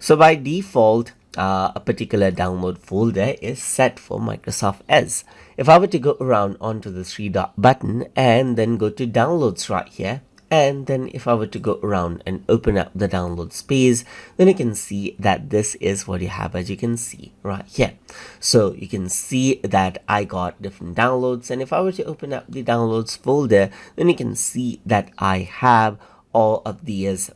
So by default, a particular download folder is set for Microsoft Edge. If I were to go around onto the three dot button and then go to downloads right here, and then if I were to go around and open up the download space, then you can see that this is what you have, as you can see right here. So you can see that I got different downloads, and if I were to open up the downloads folder, then you can see that I have all of these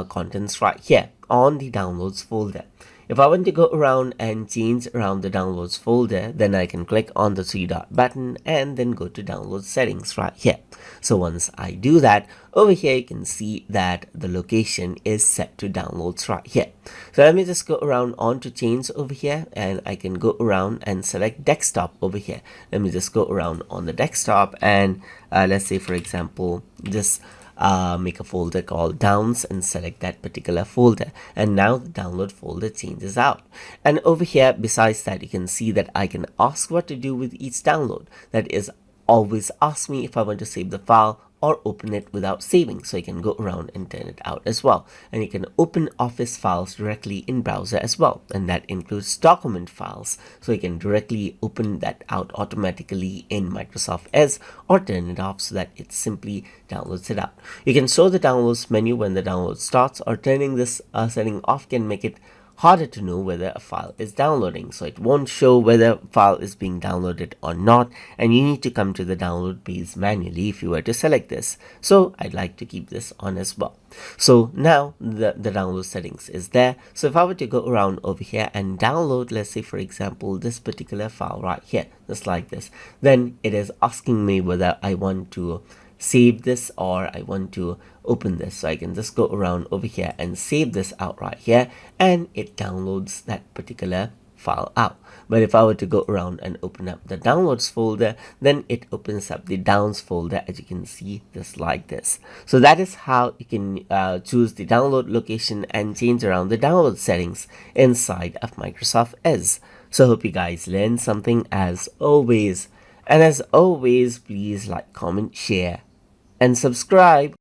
contents right here on the downloads folder. If I want to go around and change around the downloads folder, then I can click on the three dot button and then go to download settings right here. So once I do that, over here you can see that the location is set to downloads right here. So let me just go around on to change over here, and I can go around and select desktop over here. Let me just go around on the desktop, and let's say for example just make a folder called downs and select that particular folder, and now the download folder changes out. And over here, besides that, you can see that I can ask what to do with each download. That is, always ask me if I want to save the file or open it without saving. So you can go around and turn it out as well, and you can open Office files directly in browser as well, and that includes document files, so you can directly open that out automatically in Microsoft Edge, or turn it off so that it simply downloads it out. You can show the downloads menu when the download starts, or turning this setting off can make it harder to know whether a file is downloading, so it won't show whether a file is being downloaded or not, and you need to come to the download page manually if you were to select this. So I'd like to keep this on as well. So now the download settings is there. So if I were to go around over here and download, let's say for example this particular file right here, just like this, then it is asking me whether I want to save this or I want to open this. So I can just go around over here and save this out right here, and it downloads that particular file out. But if I were to go around and open up the downloads folder, then it opens up the downs folder, as you can see, just like this. So that is how you can choose the download location and change around the download settings inside of Microsoft Edge. So hope you guys learned something as always. And as always, please like, comment, share, and subscribe.